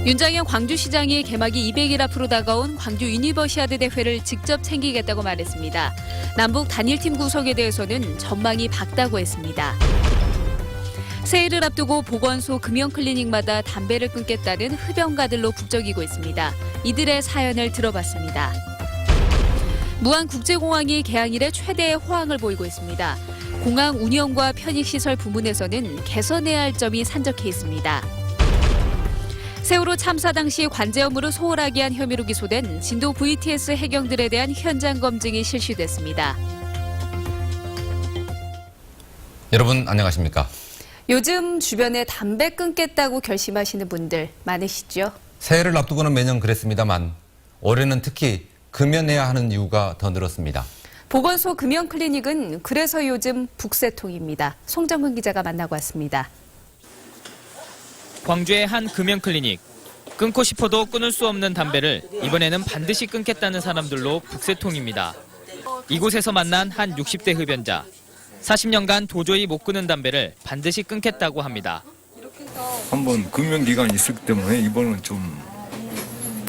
윤장현 광주시장이 개막이 200일 앞으로 다가온 광주 유니버시아드 대회를 직접 챙기겠다고 말했습니다. 남북 단일팀 구성에 대해서는 전망이 밝다고 했습니다. 새해를 앞두고 보건소 금연클리닉마다 담배를 끊겠다는 흡연가들로 북적이고 있습니다. 이들의 사연을 들어봤습니다. 무안국제공항이 개항 이래 최대의 호황을 보이고 있습니다. 공항 운영과 편익시설 부문에서는 개선해야 할 점이 산적해 있습니다. 세월호 참사 당시 관제 업무를 소홀하게 한 혐의로 기소된 진도 VTS 해경들에 대한 현장 검증이 실시됐습니다. 여러분 안녕하십니까? 요즘 주변에 담배 끊겠다고 결심하시는 분들 많으시죠? 새해를 앞두고는 매년 그랬습니다만 올해는 특히 금연해야 하는 이유가 더 늘었습니다. 보건소 금연클리닉은 그래서 요즘 북새통입니다. 송정근 기자가 만나고 왔습니다. 광주의 한 금연클리닉. 끊고 싶어도 끊을 수 없는 담배를 이번에는 반드시 끊겠다는 사람들로 북새통입니다. 이곳에서 만난 한 60대 흡연자. 40년간 도저히 못 끊은 담배를 반드시 끊겠다고 합니다. 한번 금연기간이 있었기 때문에 이번은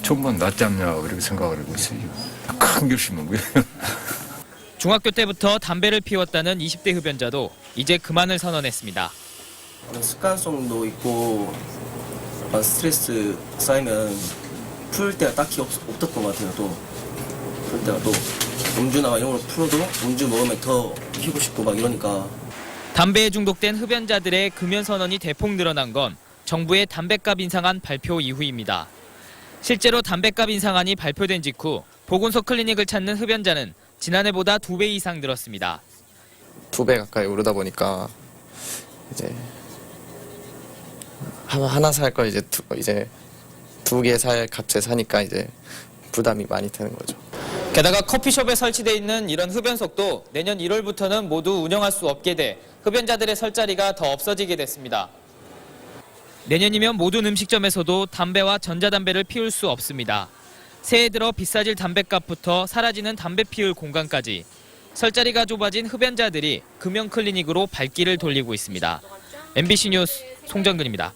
좀만 낫지 않냐 그렇게 생각을 하고 있어요. 큰 결심은 거예요. 중학교 때부터 담배를 피웠다는 20대 흡연자도 이제 그만을 선언했습니다. 습관성도 있고 스트레스 쌓이면 풀 때가 딱히 없었던 것 같아요. 또 풀 때가 또 음주나 이런 걸 풀어도 음주 먹으면 더 피우고 싶고 막 이러니까. 담배에 중독된 흡연자들의 금연 선언이 대폭 늘어난 건 정부의 담배값 인상안 발표 이후입니다. 실제로 담배값 인상안이 발표된 직후 보건소 클리닉을 찾는 흡연자는 지난해보다 2배 이상 늘었습니다. 2배 가까이 오르다 보니까 이제 하나 살 걸 이제 두 개 살 값에 사니까 이제 부담이 많이 되는 거죠. 게다가 커피숍에 설치돼 있는 이런 흡연석도 내년 1월부터는 모두 운영할 수 없게 돼 흡연자들의 설 자리가 더 없어지게 됐습니다. 내년이면 모든 음식점에서도 담배와 전자담배를 피울 수 없습니다. 새해 들어 비싸질 담배값부터 사라지는 담배 피울 공간까지 설자리가 좁아진 흡연자들이 금연 클리닉으로 발길을 돌리고 있습니다. MBC 뉴스 송정근입니다.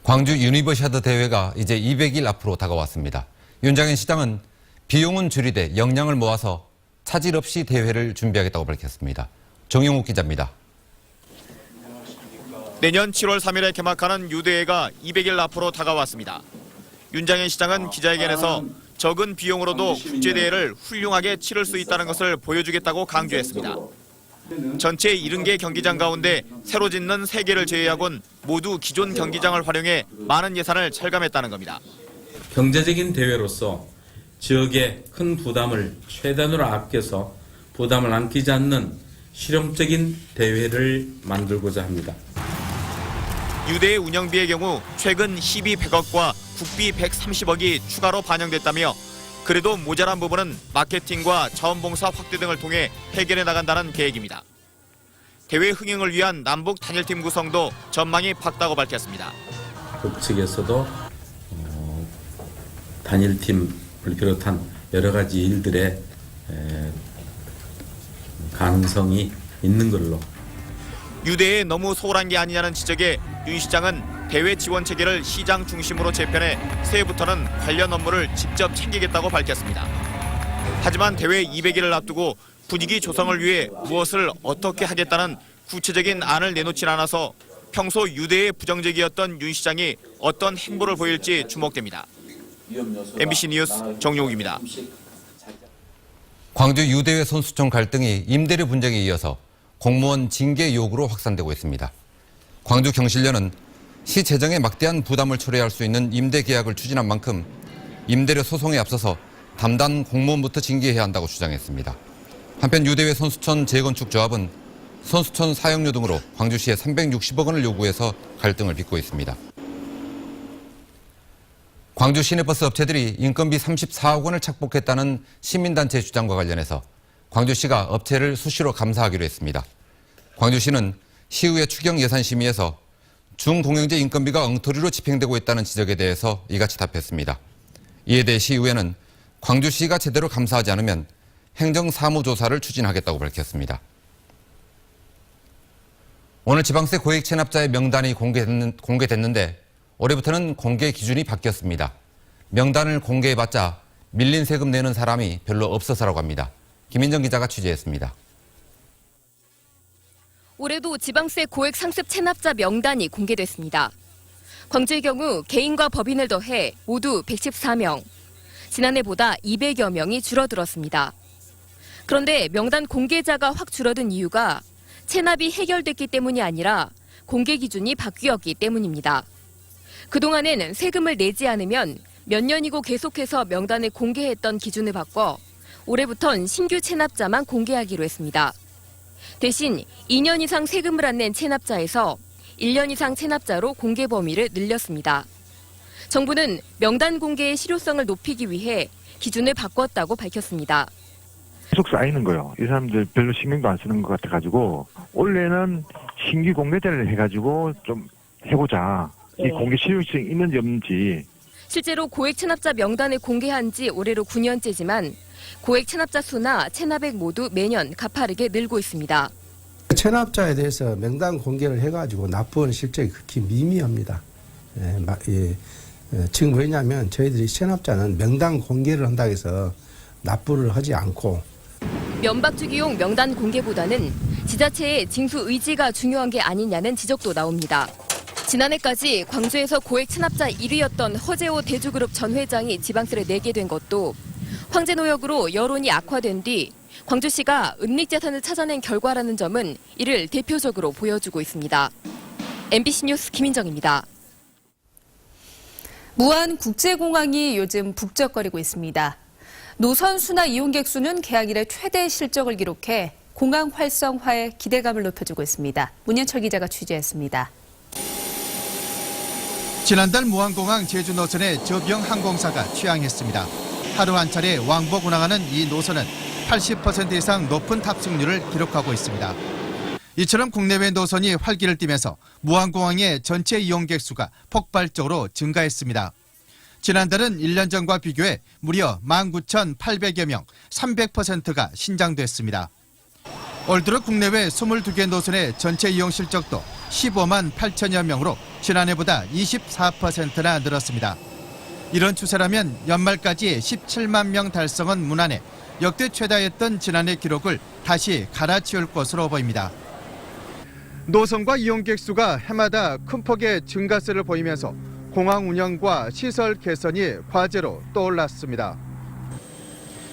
광주 유니버시아드 대회가 이제 200일 앞으로 다가왔습니다. 윤장현 시장은 비용은 줄이되 역량을 모아서 차질 없이 대회를 준비하겠다고 밝혔습니다. 정용욱 기자입니다. 내년 7월 3일에 개막하는 유대회가 200일 앞으로 다가왔습니다. 윤장현 시장은 기자회견에서 적은 비용으로도 국제대회를 훌륭하게 치를 수 있다는 것을 보여주겠다고 강조했습니다. 전체 70개 경기장 가운데 새로 짓는 3개를 제외하곤 모두 기존 경기장을 활용해 많은 예산을 절감했다는 겁니다. 경제적인 대회로서 지역의 큰 부담을 최대한으로 아껴서 부담을 안기지 않는 실용적인 대회를 만들고자 합니다. 유대회 운영비의 경우 최근 시비 100억과 국비 130억이 추가로 반영됐다며 그래도 모자란 부분은 마케팅과 자원봉사 확대 등을 통해 해결해 나간다는 계획입니다. 대회 흥행을 위한 남북 단일팀 구성도 전망이 밝다고 밝혔습니다. 북측에서도 단일팀을 비롯한 여러 가지 일들의 가능성이 있는 걸로. 유대에 너무 소홀한 게 아니냐는 지적에 윤 시장은 대회 지원 체계를 시장 중심으로 재편해 새해부터는 관련 업무를 직접 챙기겠다고 밝혔습니다. 하지만 대회 200일을 앞두고 분위기 조성을 위해 무엇을 어떻게 하겠다는 구체적인 안을 내놓진 않아서 평소 유대에 부정적이었던 윤 시장이 어떤 행보를 보일지 주목됩니다. MBC 뉴스 정용욱입니다. 광주 유대회 선수촌 갈등이 임대료 분쟁에 이어서 공무원 징계 요구로 확산되고 있습니다. 광주 경실련은 시 재정에 막대한 부담을 초래할 수 있는 임대 계약을 추진한 만큼 임대료 소송에 앞서서 담당 공무원부터 징계해야 한다고 주장했습니다. 한편 유대회 선수촌 재건축 조합은 선수촌 사용료 등으로 광주시에 360억 원을 요구해서 갈등을 빚고 있습니다. 광주 시내버스 업체들이 인건비 34억 원을 착복했다는 시민단체 주장과 관련해서 광주시가 업체를 수시로 감사하기로 했습니다. 광주시는 시의회 추경 예산 심의에서 중공영제 인건비가 엉터리로 집행되고 있다는 지적에 대해서 이같이 답했습니다. 이에 대해 시의회는 광주시가 제대로 감사하지 않으면 행정사무조사를 추진하겠다고 밝혔습니다. 오늘 지방세 고액 체납자의 명단이 공개됐는데 올해부터는 공개 기준이 바뀌었습니다. 명단을 공개해봤자 밀린 세금 내는 사람이 별로 없어서라고 합니다. 김민정 기자가 취재했습니다. 올해도 지방세 고액 상습 체납자 명단이 공개됐습니다. 광주의 경우 개인과 법인을 더해 모두 114명, 지난해보다 200여 명이 줄어들었습니다. 그런데 명단 공개자가 확 줄어든 이유가 체납이 해결됐기 때문이 아니라 공개 기준이 바뀌었기 때문입니다. 그동안엔 세금을 내지 않으면 몇 년이고 계속해서 명단을 공개했던 기준을 바꿔 올해부턴 신규 체납자만 공개하기로 했습니다. 대신 2년 이상 세금을 안 낸 체납자에서 1년 이상 체납자로 공개 범위를 늘렸습니다. 정부는 명단 공개의 실효성을 높이기 위해 기준을 바꿨다고 밝혔습니다. 계속 쌓이는 거요. 이 사람들 별로 신경도 안 쓰는 것 같아가지고 올해는 신규 공개제를 해가지고 좀 해보자. 이 공개 실효성이 있는지 없는지. 실제로 고액 체납자 명단을 공개한 지 올해로 9년째지만 고액 체납자 수나 체납액 모두 매년 가파르게 늘고 있습니다. 체납자에 대해서 명단 공개를 해가지고 납부하는 실적이 극히 미미합니다. 지금 왜냐하면 저희들이 체납자는 명단 공개를 한다고 해서 납부를 하지 않고 면박주기용 명단 공개보다는 지자체의 징수 의지가 중요한 게 아니냐는 지적도 나옵니다. 지난해까지 광주에서 고액 체납자 1위였던 허재호 대주그룹 전 회장이 지방세를 내게 된 것도 황제 노역으로 여론이 악화된 뒤 광주시가 은닉재산을 찾아낸 결과라는 점은 이를 대표적으로 보여주고 있습니다. MBC 뉴스 김인정입니다. 무안국제공항이 요즘 북적거리고 있습니다. 노선 수나 이용객 수는 개항 이래 최대 실적을 기록해 공항 활성화에 기대감을 높여주고 있습니다. 문현철 기자가 취재했습니다. 지난달 무안공항 제주 노선에 저비용 항공사가 취항했습니다. 하루 한 차례 왕복 운항하는 이 노선은 80% 이상 높은 탑승률을 기록하고 있습니다. 이처럼 국내외 노선이 활기를 띠면서 무안공항의 전체 이용객 수가 폭발적으로 증가했습니다. 지난달은 1년 전과 비교해 무려 19,800여 명, 300%가 신장됐습니다. 올 들어 국내외 22개 노선의 전체 이용 실적도 15만 8천여 명으로 지난해보다 24%나 늘었습니다. 이런 추세라면 연말까지 17만 명 달성은 무난해 역대 최다였던 지난해 기록을 다시 갈아치울 것으로 보입니다. 노선과 이용객 수가 해마다 큰 폭의 증가세를 보이면서 공항 운영과 시설 개선이 과제로 떠올랐습니다.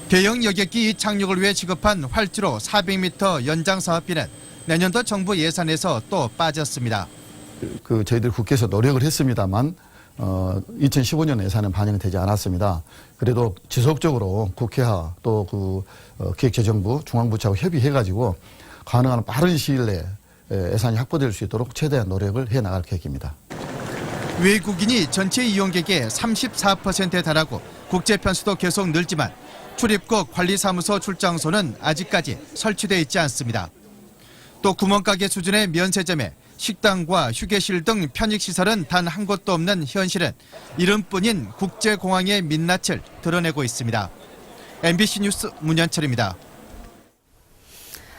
대형 여객기 착륙을 위해 지급한 활주로 400m 연장 사업비는 내년도 정부 예산에서 또 빠졌습니다. 저희들 국회에서 노력을 했습니다만 2015년 예산은 반영이 되지 않았습니다. 그래도 지속적으로 국회와 또 기획재정부, 중앙부처하고 협의해가지고 가능한 빠른 시일 내에 예산이 확보될 수 있도록 최대한 노력을 해나갈 계획입니다. 외국인이 전체 이용객의 34%에 달하고 국제 편수도 계속 늘지만 출입국 관리사무소 출장소는 아직까지 설치되어 있지 않습니다. 또 구멍가게 수준의 면세점에 식당과 휴게실 등 편익시설은 단 한 곳도 없는 현실은 이름뿐인 국제공항의 민낯을 드러내고 있습니다. MBC 뉴스 문현철입니다.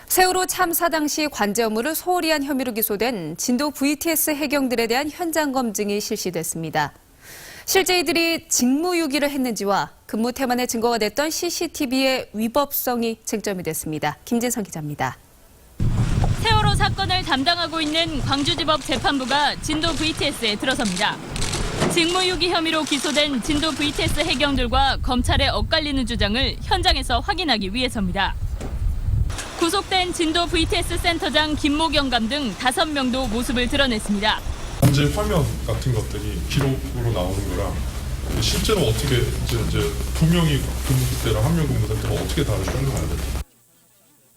세월호 참사 당시 관제 업무를 소홀히 한 혐의로 기소된 진도 VTS 해경들에 대한 현장 검증이 실시됐습니다. 실제 이들이 직무유기를 했는지와 근무 태만의 증거가 됐던 CCTV의 위법성이 쟁점이 됐습니다. 김진성 기자입니다. 세월호 사건을 담당하고 있는 광주지법 재판부가 진도 VTS에 들어섭니다. 직무유기 혐의로 기소된 진도 VTS 해경들과 검찰의 엇갈리는 주장을 현장에서 확인하기 위해서입니다. 구속된 진도 VTS 센터장 김모경감 등 5명도 모습을 드러냈습니다. 관제 화면 같은 것들이 기록으로 나오는 거랑 실제로 어떻게 이제 두 명이 근무 때랑 한 명 근무 때가 어떻게 다른지 궁금해요.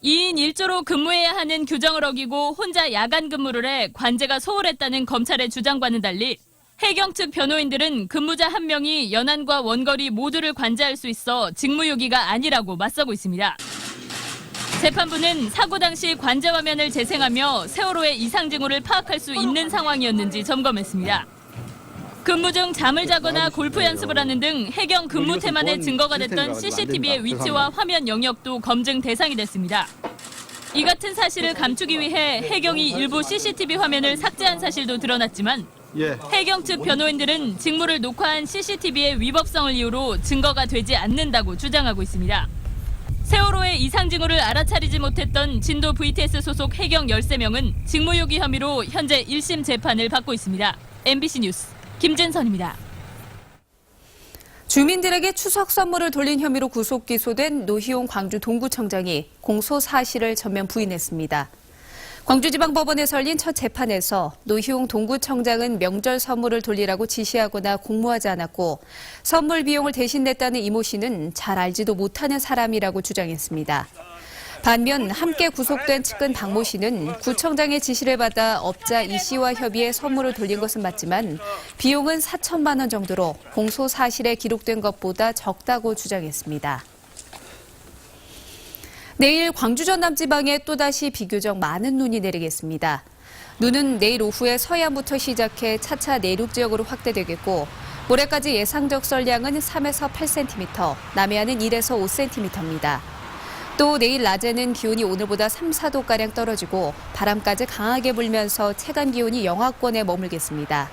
2인 1조로 근무해야 하는 규정을 어기고 혼자 야간 근무를 해 관제가 소홀했다는 검찰의 주장과는 달리 해경 측 변호인들은 근무자 한 명이 연안과 원거리 모두를 관제할 수 있어 직무유기가 아니라고 맞서고 있습니다. 재판부는 사고 당시 관제 화면을 재생하며 세월호의 이상 징후를 파악할 수 있는 상황이었는지 점검했습니다. 근무 중 잠을 자거나 골프 연습을 하는 등 해경 근무 태만의 증거가 됐던 CCTV의 위치와 화면 영역도 검증 대상이 됐습니다. 이 같은 사실을 감추기 위해 해경이 일부 CCTV 화면을 삭제한 사실도 드러났지만 해경 측 변호인들은 직무를 녹화한 CCTV의 위법성을 이유로 증거가 되지 않는다고 주장하고 있습니다. 세월호의 이상 징후를 알아차리지 못했던 진도 VTS 소속 해경 13명은 직무유기 혐의로 현재 1심 재판을 받고 있습니다. MBC 뉴스 김진선입니다. 주민들에게 추석 선물을 돌린 혐의로 구속 기소된 노희용 광주 동구청장이 공소 사실을 전면 부인했습니다. 광주지방법원에서 열린 첫 재판에서 노희용 동구청장은 명절 선물을 돌리라고 지시하거나 공모하지 않았고 선물 비용을 대신 냈다는 이모 씨는 잘 알지도 못하는 사람이라고 주장했습니다. 반면 함께 구속된 측근 박모 씨는 구청장의 지시를 받아 업자 이 씨와 협의해 선물을 돌린 것은 맞지만 비용은 4천만 원 정도로 공소 사실에 기록된 것보다 적다고 주장했습니다. 내일 광주 전남 지방에 또다시 비교적 많은 눈이 내리겠습니다. 눈은 내일 오후에 서해안부터 시작해 차차 내륙 지역으로 확대되겠고 모레까지 예상 적설량은 3에서 8cm, 남해안은 1에서 5cm입니다. 또 내일 낮에는 기온이 오늘보다 3, 4도가량 떨어지고 바람까지 강하게 불면서 체감 기온이 영하권에 머물겠습니다.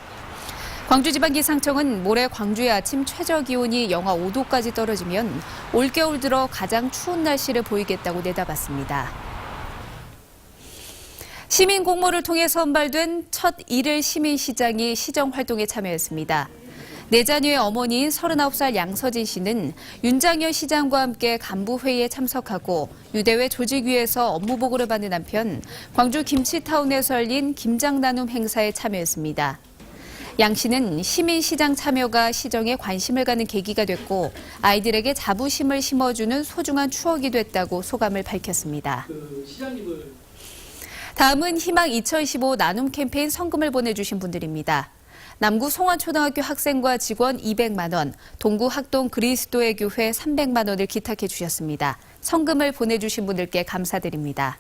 광주지방기상청은 모레 광주의 아침 최저 기온이 영하 5도까지 떨어지면 올겨울 들어 가장 추운 날씨를 보이겠다고 내다봤습니다. 시민 공모를 통해 선발된 첫 일일 시민시장이 시정활동에 참여했습니다. 네 자녀의 어머니인 39살 양서진 씨는 윤장현 시장과 함께 간부회의에 참석하고 유대회 조직위에서 업무 보고를 받는 한편 광주 김치타운에서 열린 김장 나눔 행사에 참여했습니다. 양 씨는 시민시장 참여가 시정에 관심을 갖는 계기가 됐고 아이들에게 자부심을 심어주는 소중한 추억이 됐다고 소감을 밝혔습니다. 다음은 희망 2015 나눔 캠페인 성금을 보내주신 분들입니다. 남구 송원초등학교 학생과 직원 200만 원, 동구 학동 그리스도의 교회 300만 원을 기탁해 주셨습니다. 성금을 보내주신 분들께 감사드립니다.